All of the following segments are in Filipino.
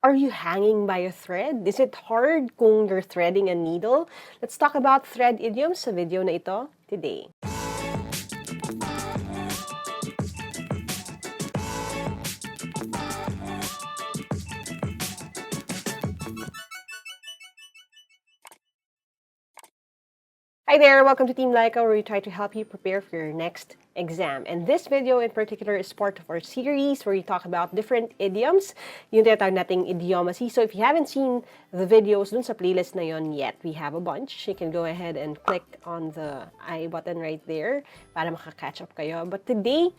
Are you hanging by a thread? Is it hard kung you're threading a needle? Let's talk about thread idioms sa video na ito today. Hi there! Welcome to Team Lyqa, where we try to help you prepare for your next exam. And this video in particular is part of our series where we talk about different idioms, yung tinatawag nating idiomacy. So if you haven't seen the videos dun sa playlist na yon yet, we have a bunch. You can go ahead and click on the I button right there para makaka-catch up kayo. But today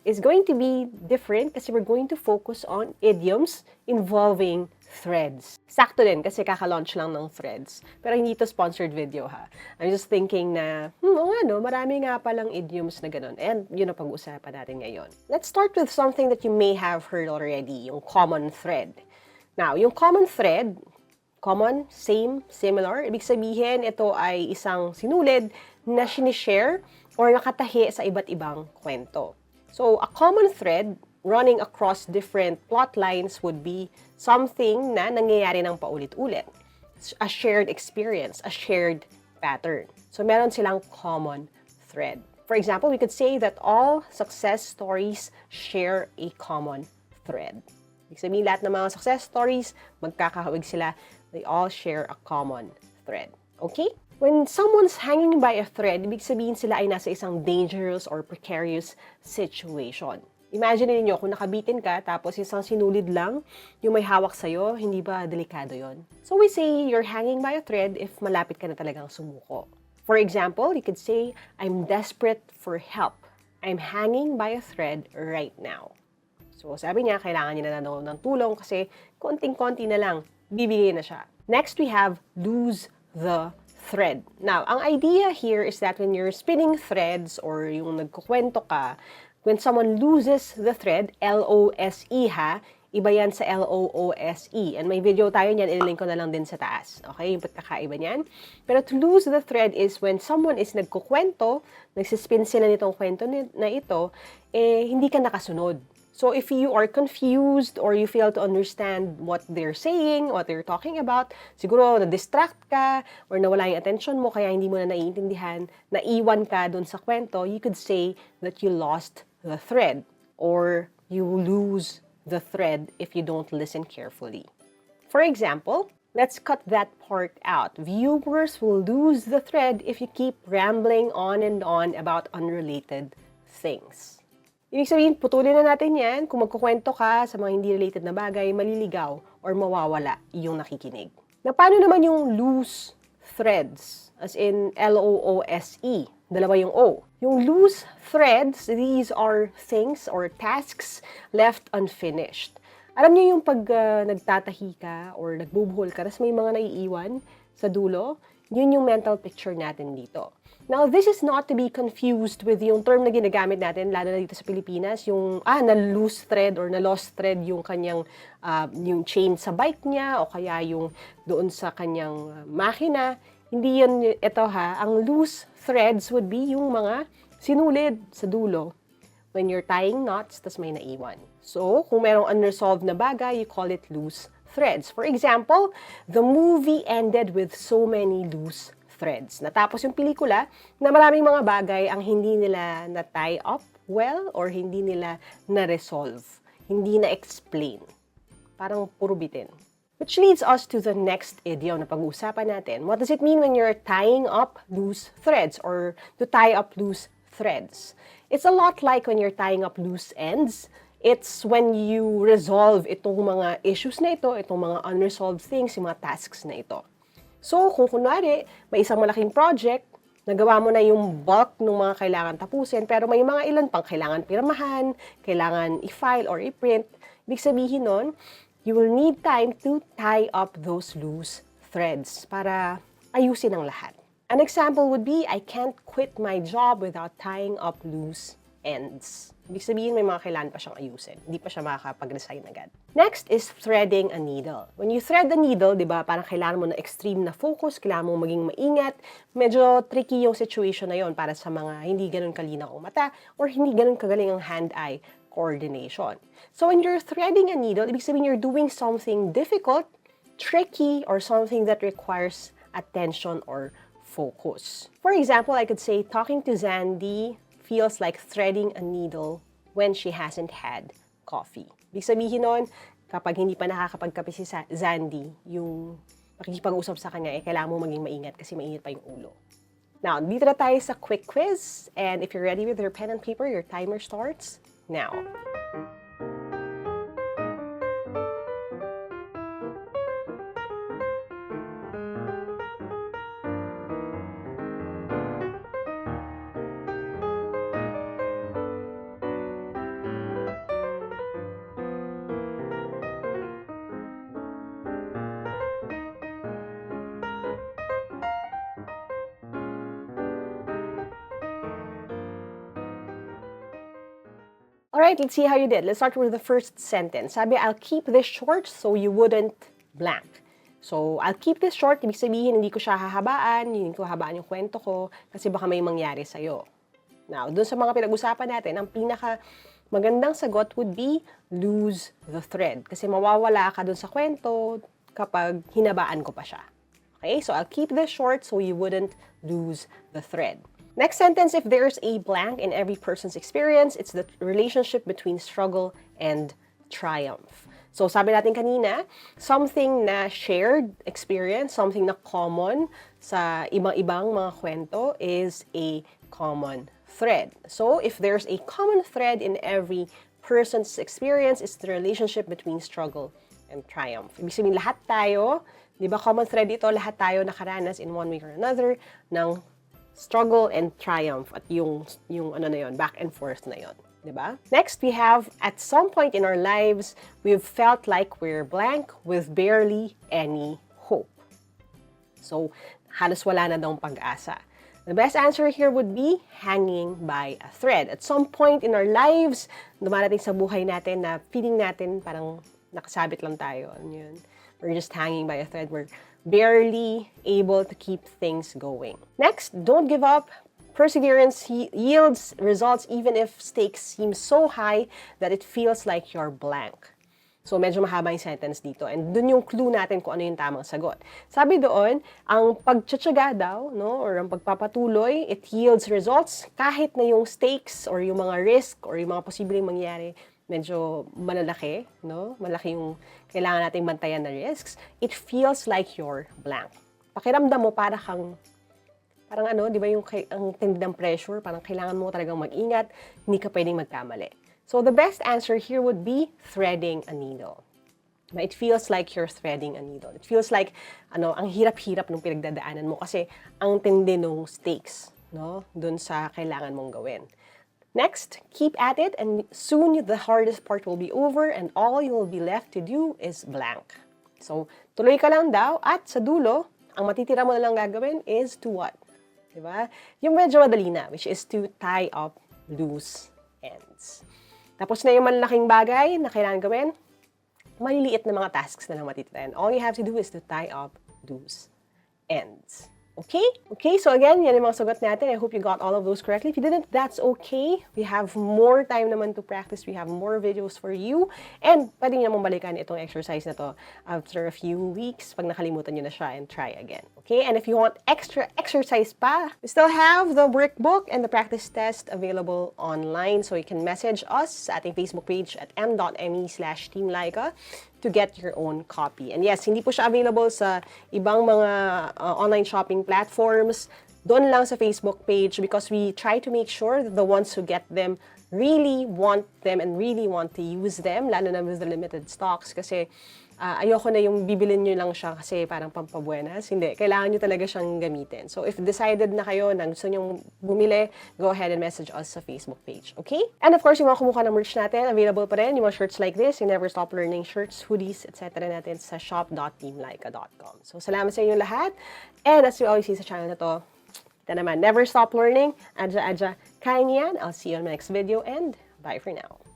is going to be different kasi we're going to focus on idioms involving threads. Sakto din kasi kaka-launch lang ng threads. Pero hindi to sponsored video ha. I'm just thinking na, marami nga palang idioms na ganun. And yun ang pag-uusapan natin ngayon. Let's start with something that you may have heard already, yung common thread. Now, yung common thread, common, same, similar, ibig sabihin ito ay isang sinulid na sinishare or nakatahi sa iba't ibang kwento. So, a common thread running across different plot lines would be something na nangyayari ng paulit-ulit. A shared experience, a shared pattern. So, meron silang common thread. For example, we could say that all success stories share a common thread. Ibig sabihin, lahat ng mga success stories, magkakahawig sila. They all share a common thread. Okay? When someone's hanging by a thread, ibig sabihin sila ay nasa isang dangerous or precarious situation. Imagine niyo kung nakabitin ka, tapos isang sinulid lang, yung may hawak sa'yo, hindi ba delikado yon? So we say you're hanging by a thread if malapit ka na talagang sumuko. For example, you could say, I'm desperate for help. I'm hanging by a thread right now. So sabi niya, kailangan niya na ng tulong kasi konting-konti na lang, bibigay na siya. Next, we have lose the thread. Now, ang idea here is that when you're spinning threads or yung nagkukwento ka, when someone loses the thread, L-O-S-E ha, iba yan sa L-O-O-S-E. And may video tayo niyan, ililink ko na lang din sa taas. Okay, yung pagkakaiba niyan. Pero to lose the thread is when someone is nagkukwento, nagsispin sila nitong kwento na ito, hindi ka nakasunod. So if you are confused or you fail to understand what they're saying, what they're talking about, siguro na-distract ka or nawala yung attention mo kaya hindi mo na naiintindihan, naiwan ka dun sa kwento, you could say that you lost the thread or you lose the thread if you don't listen carefully. For example, let's cut that part out. Viewers will lose the thread if you keep rambling on and on about unrelated things. Ibig sabihin, putulin na natin yan. Kung magkukwento ka sa mga hindi related na bagay, maliligaw or mawawala yung nakikinig. Na paano naman yung loose threads? As in L-O-O-S-E. Dalawa yung O. Yung loose threads, these are things or tasks left unfinished. Alam niyo yung pag nagtatahi ka or nagbubuhol ka, tapos may mga naiiwan sa dulo, yun yung mental picture natin dito. Now, this is not to be confused with yung term na ginagamit natin, lalo na dito sa Pilipinas, yung na-loose thread or na-lost thread yung kanyang yung chain sa bike niya o kaya yung doon sa kanyang makina. Hindi yan ito ha. Ang loose threads would be yung mga sinulid sa dulo when you're tying knots, tas may naiwan. So, kung merong unresolved na bagay, you call it loose threads. For example, the movie ended with so many loose threads. Natapos yung pelikula na maraming mga bagay ang hindi nila na-tie up well or hindi nila na-resolve, hindi na-explain. Parang puro bitin. Which leads us to the next idiom na pag-uusapan natin. What does it mean when you're tying up loose threads or to tie up loose threads? It's a lot like when you're tying up loose ends. It's when you resolve itong mga issues na ito, itong mga unresolved things, yung mga tasks na ito. So, kung kunwari, may isang malaking project, nagawa mo na yung bulk ng mga kailangan tapusin, pero may mga ilan pang kailangan pirmahan, kailangan i-file or i-print, ibig sabihin nun, you will need time to tie up those loose threads para ayusin ang lahat. An example would be, I can't quit my job without tying up loose ends. Ibig sabihin, may mga kailangan pa siyang ayusin. Hindi pa siya makakapag-resign agad. Next is threading a needle. When you thread a needle, di ba, parang kailangan mo na extreme na focus, kailangan mo maging maingat. Medyo tricky yung situation na yon para sa mga hindi ganun kalinaw ang mata or hindi ganun kagaling ang hand-eye coordination. So when you're threading a needle, ibig sabihin you're doing something difficult, tricky, or something that requires attention or focus. For example, I could say talking to Zandy feels like threading a needle when she hasn't had coffee. Ibig sabihin nun, kapag hindi pa nakakapagkape si Zandy, yung pakikipag-usap sa kanya, kailangan mo maging maingat kasi mainit pa yung ulo. Now, dito na tayo sa quick quiz. And if you're ready with your pen and paper, your timer starts now. Alright, let's see how you did. Let's start with the first sentence. Sabi, I'll keep this short so you wouldn't blank. So, I'll keep this short. Ibig sabihin, hindi ko siya hahabaan, hindi ko hahabaan yung kwento ko, kasi baka may mangyari sa'yo. Now, dun sa mga pinag-usapan natin, ang pinaka magandang sagot would be lose the thread. Kasi mawawala ka dun sa kwento kapag hinabaan ko pa siya. Okay, so I'll keep this short so you wouldn't lose the thread. Next sentence, if there's a blank in every person's experience, it's the relationship between struggle and triumph. So sabi natin kanina, something na shared experience, something na common sa ibang-ibang mga kwento is a common thread. So if there's a common thread in every person's experience, it's the relationship between struggle and triumph. Ibig sabihin, lahat tayo, di ba common thread ito, lahat tayo nakaranas in one way or another ng struggle and triumph at yung ano na yun, back and forth na yun, di ba? Next, we have, at some point in our lives, we've felt like we're blank with barely any hope. So, halos wala na daw pag-asa. The best answer here would be hanging by a thread. At some point in our lives, dumarating sa buhay natin na feeling natin parang nakasabit lang tayo. Yun. We're just hanging by a thread. We're barely able to keep things going. Next, don't give up. Perseverance yields results even if stakes seem so high that it feels like you're blank. So, medyo mahaba yung sentence dito. And dun yung clue natin kung ano yung tamang sagot. Sabi doon, ang pagtsatsaga daw, no, or ang pagpapatuloy, it yields results kahit na yung stakes or yung mga risk or yung mga posibleng mangyari medyo malalaki, no? Malaki yung kailangan nating bantayan na risks. It feels like you're blank. Pakiramdam mo parang ano, di ba yung ang tindi ng pressure, parang kailangan mo talagang mag-ingat, hindi ka pwedeng magkamali. So the best answer here would be threading a needle. It feels like you're threading a needle. It feels like, ano, ang hirap-hirap nung pinagdadaanan mo kasi ang tindi nung stakes, no? Dun sa kailangan mong gawin. Next, keep at it and soon the hardest part will be over and all you will be left to do is blank. So, tuloy ka lang daw at sa dulo, ang matitira mo na lang gagawin is to what? Diba? Yung medyo madali na, which is to tie up loose ends. Tapos na yung malalaking bagay na kailangan gawin, maliliit na mga tasks na lang matitira. And all you have to do is to tie up loose ends. Okay? Okay, so again, yan yung mga sagot natin. I hope you got all of those correctly. If you didn't, that's okay. We have more time naman to practice. We have more videos for you. And pwede nyo namang balikan itong exercise na to after a few weeks pag nakalimutan nyo na siya and try again. Okay? And if you want extra exercise pa, we still have the workbook and the practice test available online. So you can message us sa ating Facebook page at m.me/Team Lyqa to get your own copy. And yes, hindi po siya available sa ibang mga online shopping platforms. Doon lang sa Facebook page because we try to make sure that the ones who get them really want them and really want to use them, lalo na with the limited stocks kasi ayoko na yung bibilin nyo lang siya kasi parang pampabuenas. Hindi, kailangan nyo talaga siyang gamitin. So if decided na kayo na gusto nyong bumili, go ahead and message us sa Facebook page. Okay? And of course, yung mga kumuha ng merch natin, available pa rin. Yung mga shirts like this, yung Never Stop Learning shirts, hoodies, etc. natin sa shop.teamlyqa.com. So salamat sa inyo lahat. And as you always see sa channel na to, kita naman, never stop learning. Adja, kaya niyan. I'll see you on my next video and bye for now.